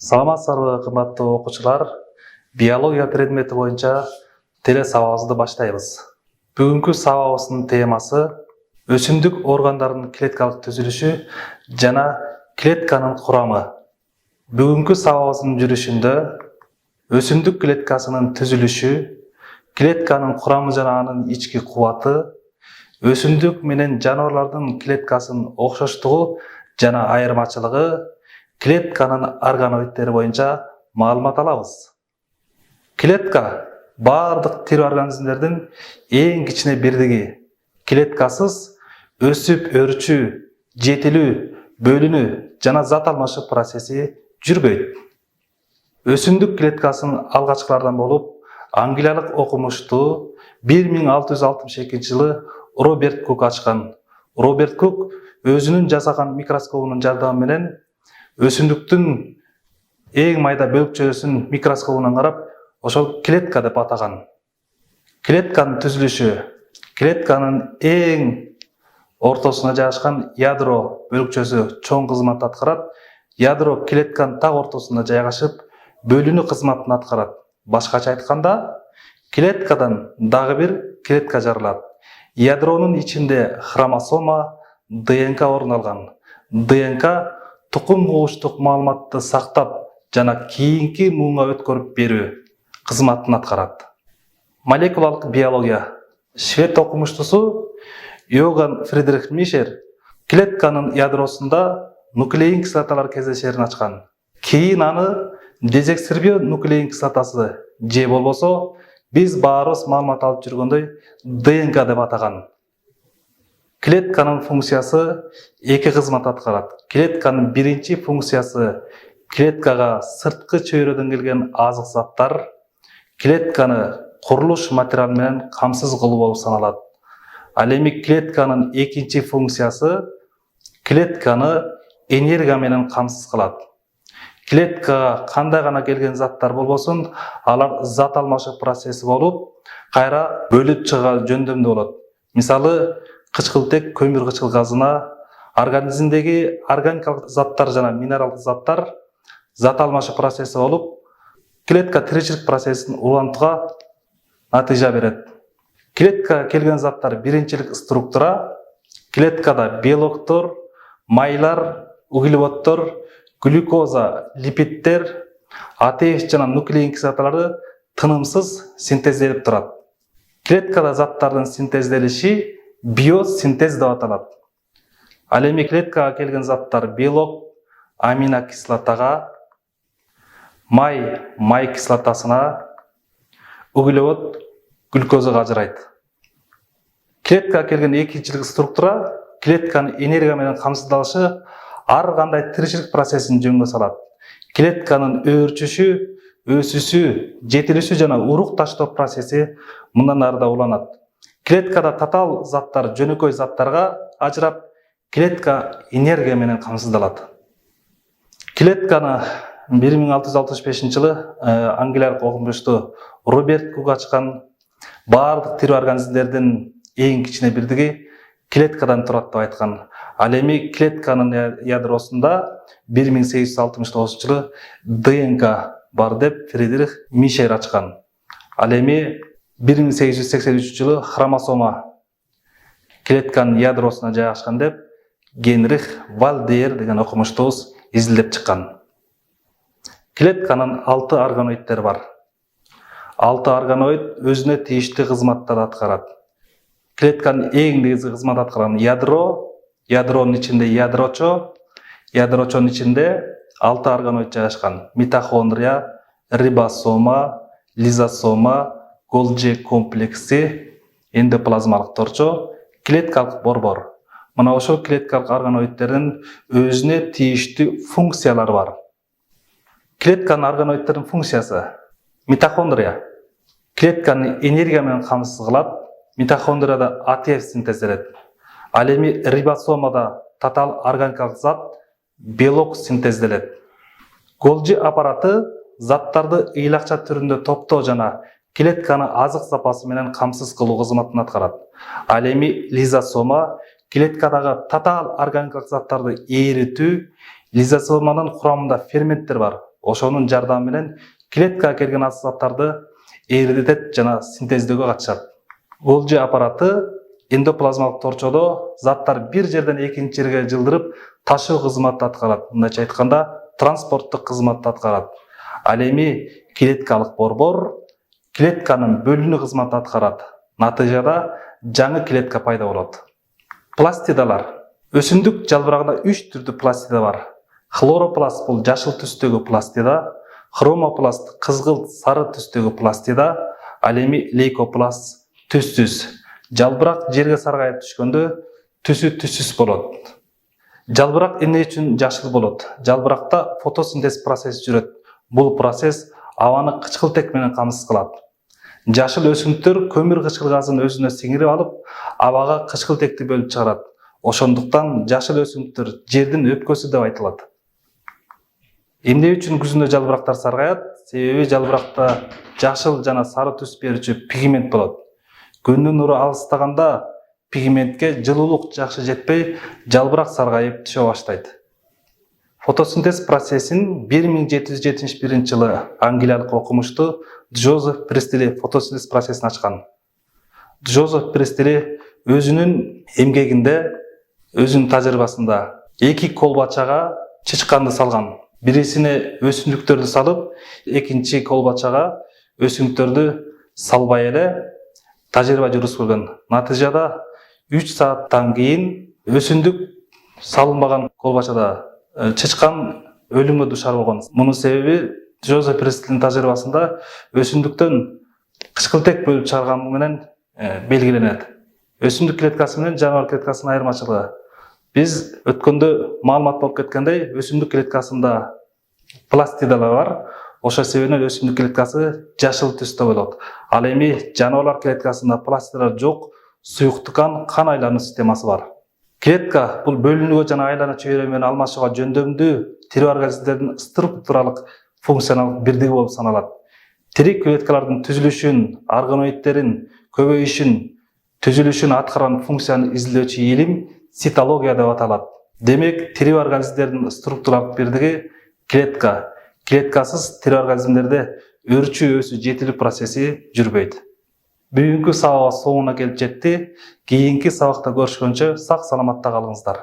Саламатсыздарбы, кымбаттуу окуучулар. Биология предмети боюнча теле сабагыбызды баштайбыз. Бүгүнкү сабагыбыздын темасы өсүмдүк органдарынын клеткалык түзүлүшү жана клетканын курамы. Бүгүнкү сабагыбыздын жүрүшүндө өсүмдүк клеткасынын түзүлүшү, клетканын курамы жана анын ички кубаты, өсүмдүк менен жаныбарлардын клеткасынын окшоштугу жана айырмачылыгы, клетканын органоидтери боюнча маалымат алабыз. Клетка бардык тирүү организмдердин эң кичине бирдиги. Клеткасыз өсүп өрчүү, жетилүү, бөлүнүү жана зат алмашуу процесси жүрбөйт. Өсүмдүк клеткасынын алгачкылардан болуп, англиялык окумуштуу 1662 жылы Роберт Кук ачкан. Роберт Кук өзүнүн жасаган микроскопунун жардамы менен өсүмдүктүн эң майда бөлүкчөсүн микроскопунан карап, ошол клетка деп атаган. Клетканын түзүлүшү, клетканын эң ортосуна жайгашкан ядро бөлүкчөсү чоң кызмат аткарат. Ядро клетканын так ортосунда жайгашып, бөлүнүү кызматын аткарат. Башкача айтканда, клеткадан дагы бир клетка жаралат. Ядронун ичинде хромосома, ДНК орун алган. ДНК тукум кугуштук маалыматты сактап жана кийинки муунга өткөрүп берүү кызматын аткарат. Молекулалык биология. Швед окумуштусу Йоган Фридрих Мишер клетканын ядросунда нуклеин кислоталар кездешерин ачкан. Кийин аны дезоксирбио нуклеин кислотасы же болбосо биз баарыбыз маалымат алып жүргөндөй ДНК деп атаган. Клетканын функциясы эки кызмат аткарат. Клетканын биринчи функциясы клеткага сырткы чөйрөдөн келген азык заттар, клетканы курулуш материалы менен камсыз кылуу болуп саналат. Ал эми клетканын экинчи функциясы клетканы энергия менен камсыз кылат. Клеткага кандай гана келген заттар болбосун, алар зат алмашуу процесси болуп, кайра бөлүп чыга жөндөмдүү болот. Мисалы, кычкылтек көмүр кычкыл газына, организмдеги органикалык заттар жана минералдык заттар зат алмашуу процесси болуп, клетка тиричилик процессин улантууга натыйжа берет. Клеткага келген заттар биринчилик структура, клеткада белоктор, майлар, углеводдор, глюкоза, липиддер, АТФ жана нуклеин кислоталары тынымсыз синтезделип турат. Клеткада заттардын синтезделиши биосинтез деп аталат. Ал эми клеткага келген заттар белок, аминокислотага, май кислотасына, углевод, глюкозага ажырайт. Клеткага келген экинчилик структура клетканын энергия менен камсыздалышы ар кандай тиричилик процессин жөнгө салат. Клетканын өөрчүшү, өсүшү, жетилиши жана урук таштоо процесси мындан ары да уланат. Клеткада татаал заттар жөнөкөй заттарга ажырап, клетка энергия менен камсыздалат. Клетканы 1665 жылы англиялык окумуштуу Роберт Кук ачкан. Бардык тирүү организмдердин эң кичине бирдиги клеткадан турат деп айткан. Ал эми клетканын ядросунда 1869 жылы ДНК бар деп Фридрих Мишер ачкан. Ал эми 1883 жылы хромосома клетканын ядросуна жайгашкан деп Генрих Вальдеер деген окумуштуубуз изилдеп чыккан. Клетканын 6 органоидтери бар. 6 органоид өзүнө тийиштүү кызматтарды аткарат. Клетканын эң негизги кызмат аткарган ядро, ядронун ичинде ядрочо, ядрочонун ичинде 6 органоид жайгашкан. Митохондрия, рибосома, лизосома, Голджи комплекси, эндоплазмалык торчо, клеткалык борбор. Мына ошол клеткалык органоидтердин өзүнө тийиштүү функциялары бар. Клетканын органоидтердин функциясы: митохондрия клетканы энергия менен камсыз кылат. Митохондрияда АТФ синтезделет. Ал эми рибосомада татаал органикалык зат белок синтезделет. Голджи аппараты заттарды ыйлакча түрүндө топтоо жана клетканы азык запасы менен камсыз кылуу кызматын аткарат. Ал эми лизосома клеткадагы татаал органикалык заттарды ээритүү, лизосоманын курамында ферменттер бар. ошонун жардамы менен клеткага келген заттарды эритет жана синтездөөгө катышат. Голжи аппараты эндоплазмалык торчодо заттар бир жерден экинчи жерге жылдырып ташуу кызматты аткарат. Мындайча айтканда, транспорттук кызматты аткарат. Ал эми клеткалык борбор клетканын бөлүнүү кызматты аткарат. Натыйжада жаңы клетка пайда болот. Пластидалар. Өсүмдүк жалбырагында 3 түрдүү пластида бар. Хлоропласт бул жашыл түстөгү пластида, хромопласт кызгылт сары түстөгү пластида, ал эми лейкопласт түссүз. Жалбырак жерге саргайып түшкөндө түсү түссүз болот. Жалбырак эмне үчүн жашыл болот? Жалбыракта фотосинтез процесси жүрөт. Бул процесс абаны кычкылтек менен камсыз кылат. Жашыл өсүмдүктөр көмүр кычкыл газын өзүнө сиңирип алып, абага кычкылтекти бөлүп чыгарат. Ошондуктан жашыл өсүмдүктөр жердин өпкөсү деп айтылат. Эмне үчүн күзүндө жалбырактар саргайат? Себеби жалбыракта жашыл жана сары түс берүүчү пигмент болот. Күндүн нуру алыстаганда пигментке жылуулук жакшы жетпей, жалбырак саргайып түшө баштайт. Фотосинтез процессин 1771 жылы англиялык окумушту Джозеф Пристли фотосинтез процессин ачкан. Джозеф Пристли өзүнүн эмгегинде, өзүнүн тажрыйбасында 2 колбачага чычканды салган. Бирисине өсүмдүктөрдү салып, экинчи колбачага өсүмдүктөрдү салбай эле тажрыйба жүргүзгөн. Натыйжада 3 сааттан кийин өсүмдүк салынбаган колбачада чычкан өлүмгө душар болгон. Мунун себеби Джозеф Пристлинин тажрыйбасында өсүмдүктөн кычкылтек бөлүп чыгарганы менен белгиленет. Өсүмдүк клеткасы менен жаныбар клеткасынын айырмачылыгы. Биз өткөндө маалымат болуп кеткендей, өсүмдүк клеткасында пластидалар бар. Ошол себептен өсүмдүк клеткасы жашыл түстө болот. Ал эми жаныбарлар клеткасында пластидалар жок, суюктукан кан айлануу системасы бар. Клетка бул бөлүнүүгө жана айлана чөйрө менен алмашууга жөндөмдүү тирүү организмдердин структуралык функционалдык бирдиги болуп саналат. Тирик клеткалардын түзүлүшүн, органоидтерин көбөйүшүн, түзүлүшүн аткарган функцияны изилдөөчү илим цитология деп аталат. Демек, тирүү организмдердин структуралык бирдиги клетка. Клеткасыз тирүү организмдерде өрчүү, өсүү, жетилүү процесси жүрбөйт. Бүгүнкү сабак соңуна келип жетти. Кийинки сабакта көрүшкөнчө сак саламатта калыңыздар.